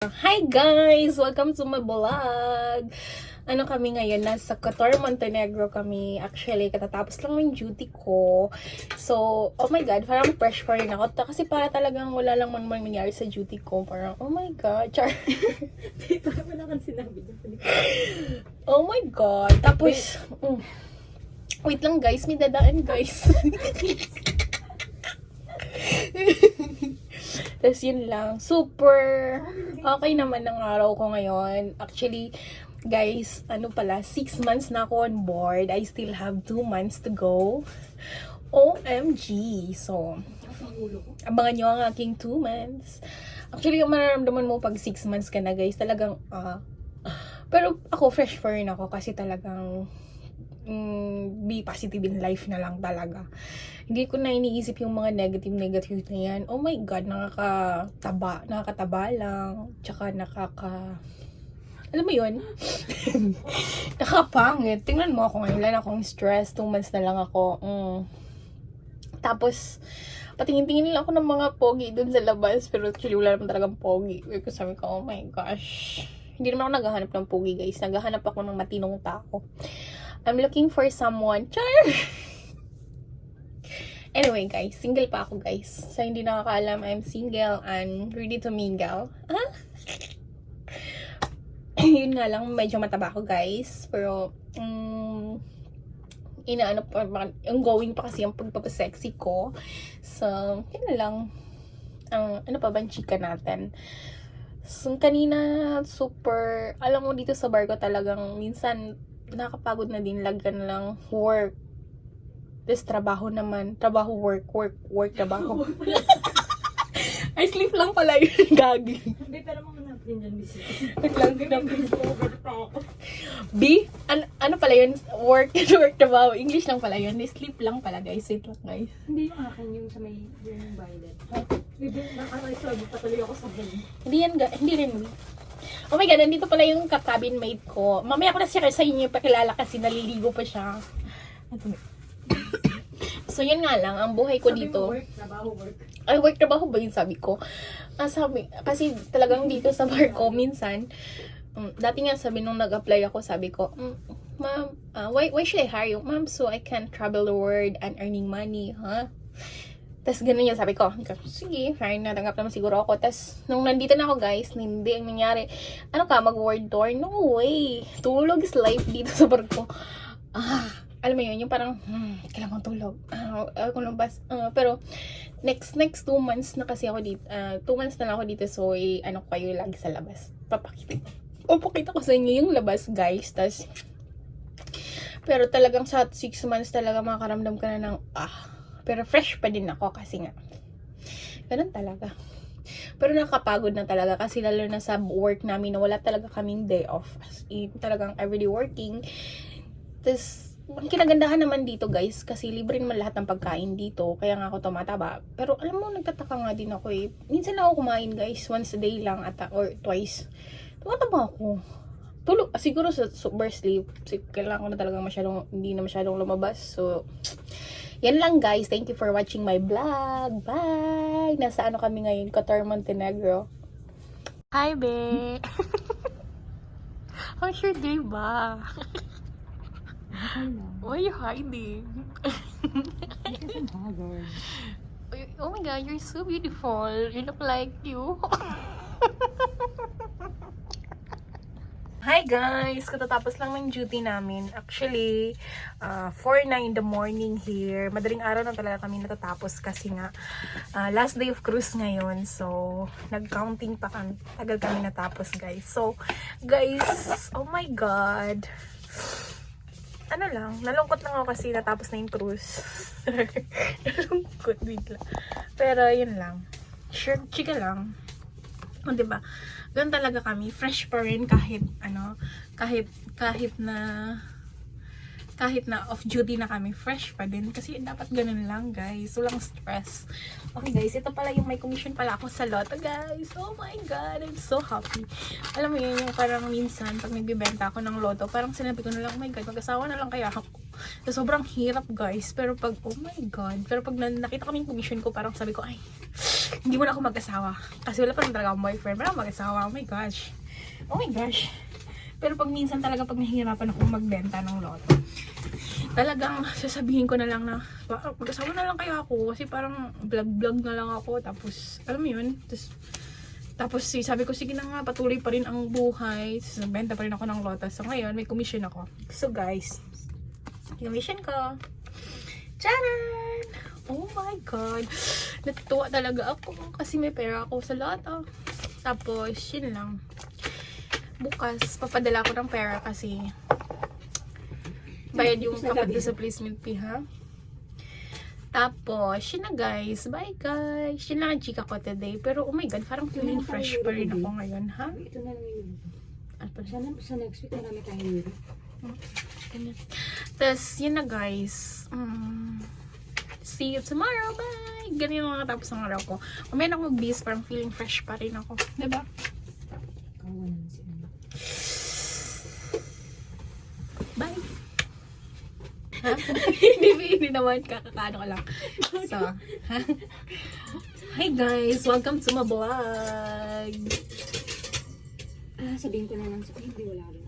Hi guys! Welcome to my vlog! Ano kami ngayon? Nasa Qatar, Montenegro kami. Actually, katatapos lang ng duty ko. So, oh my god, parang fresh pa rin ako. Kasi para talagang wala lang man nangyari sa duty ko. Parang, oh my god, char. Wala kang sinabi dyan. Oh my god. Tapos, wait lang guys, may dadaan guys. Tapos yun lang. Super okay naman ang araw ko ngayon. Actually, guys, ano pala, 6 months na ako on board. I still have 2 months to go. OMG. So, abangan nyo ang aking 2 months. Actually, yung mararamdaman mo pag 6 months ka na, guys, talagang, pero ako, fresh pa rin ako kasi talagang, be positive in life na lang talaga. Hindi ko na iniisip yung mga negative na yan. Oh my god, nakakataba lang. Tsaka alam mo yun? Nakapangit. Tingnan mo ako ngayon. Wala na akong stress. 2 months na lang ako. Tapos, patingin-tingin lang ako ng mga pogi dun sa labas. Pero actually, wala naman talagang pogi. Kasi sabi ko, oh my gosh. Hindi naman ako naghahanap ng pogi, guys. Naghahanap ako ng matinong tao. I'm looking for someone. Char! Anyway, guys. Single pa ako, guys. Sa hindi nakakaalam, I'm single and ready to mingle. Yun nga lang, medyo mataba ako, guys. Pero, ongoing pa kasi ang pagpapasexy ko. So, yun na lang. Ano pa ba ang chika natin? So, kanina, super, alam mo dito sa bar ko talagang, minsan, nakakapagod na din, lagyan na lang work. Tapos trabaho naman. Trabaho, work, trabaho. I sleep lang pala yun, gagi. Hindi, pero mga napin dyan, busy. B? Ano pala yun? Work, trabaho. English lang pala yun. Sleep lang pala, guys. Wait lang, guys. Hindi yung akin, yung sa may yung violet. Nakaka-resolve, patuloy ako sa home. Hindi rin. Oh my god, nandito pala yung cabin mate ko. Mamaya ko na share sa inyo yung pakilala kasi naliligo pa siya. So, yun nga lang, ang buhay ko Sabi dito. Mo work, trabaho, work. Ay, work, trabaho ba yun sabi ko? Kasi talagang dito sa bar ko, minsan, dati nga sabi nung nag-apply ako, sabi ko, ma'am, why should I hire you? Ma'am, so I can travel the world and earning money, huh? Tapos ganun yung sabi ko, sige, fine, natanggap naman siguro ako. Tapos, nung nandito na ako guys, hindi ang nangyari. Ano ka, mag-word tour? No way! Tulog is life dito sa bar ko. Alam mo yun, yung parang, kailangan tulog. Pero, next 2 months na kasi ako dito, 2 months na lang ako dito, so, ano kayo lagi sa labas. Papakita ko sa inyo yung labas, guys. Tas, pero talagang sa 6 months talaga makakaramdam ka na ng, pero fresh pa din ako kasi nga, ganun talaga. Pero nakakapagod na talaga kasi lalo na sa work namin na wala talaga kaming day off. As in, talagang everyday working. Tapos, ang kinagandahan naman dito guys, kasi libre naman lahat ng pagkain dito, kaya nga ako tumataba. Pero alam mo, nagtataka nga din ako eh. Minsan ako kumain guys, once a day lang or twice. Tumataba ako. Tulog, siguro sa super sleep. Kailangan ko na talagang hindi na masyadong lumabas. So, yan lang guys. Thank you for watching my vlog. Bye! Nasa ano kami ngayon? Qatar, Montenegro. Hi, be! How's your day ba? Why are you hiding? Because I'm haggard. Oh my god, you're so beautiful. You look like you. Hi guys! Katatapos lang ng duty namin. Actually, 4 na in the morning here. Madaling araw na talaga kami natatapos kasi nga last day of cruise ngayon. So, nag-counting pa kami. Tagal kami natapos guys. So, guys, oh my god. Ano lang, nalungkot lang ako kasi natapos na yung cruise. Nalungkot bigla. Pero yun lang. Sure, chika lang. O, diba? Ganun talaga kami. Fresh pa rin kahit na off duty na kami, fresh pa din. Kasi dapat ganun lang, guys. Walang stress. Okay, guys. Ito pala yung may commission pala ako sa Lotto, guys. Oh my God. I'm so happy. Alam mo yun, yung parang minsan, pag nagbibenta ako ng Lotto, parang sinabi ko na lang, oh my God, mag-asawa na lang kaya ako. So, sobrang hirap, guys. Pero pag, oh my God. Pero pag nakita ko yung commission ko, parang sabi ko, ay, hindi mo na ako mag-asawa. Kasi wala pa rin talaga akong boyfriend. Wala akong mag-asawa. Oh my gosh. Oh my gosh. Pero pag minsan talaga pag nahihirapan ako magbenta ng loto, talagang sasabihin ko na lang na mag-asawa na lang kaya ako. Kasi parang vlog-vlog na lang ako. Tapos, alam mo yun. Tapos sabi ko, sige na nga, patuloy pa rin ang buhay. Tapos nagbenta pa rin ako ng loto. So ngayon, may commission ako. So guys, commission ko. Charan! Oh my God. Natutuwa talaga ako kasi may pera ako sa loto. Tapos, yun lang. Bukas, papadala ko ng pera kasi bayad yung kapag sa placement fee, ha? Tapos, yun na guys. Bye guys. Yun lang ang chika ko today. Pero, oh my God, parang feeling fresh pa rin ako ngayon, ha? Ito na lang yun. Ano pa rin? Sana sa next week marami tayong euro. Ganyan. Tapos, yun na guys. See you tomorrow. Bye! Ganyan lang natapos ang araw ko. Kumain ako mag-bis, parang feeling fresh pa rin ako. Diba? Kawan naman si ano. Bye! Ha? Hindi naman, kakakaano ka lang. So, ha? Hi guys! Welcome to my vlog! Sabihin ko na lang sa hindi wala rin.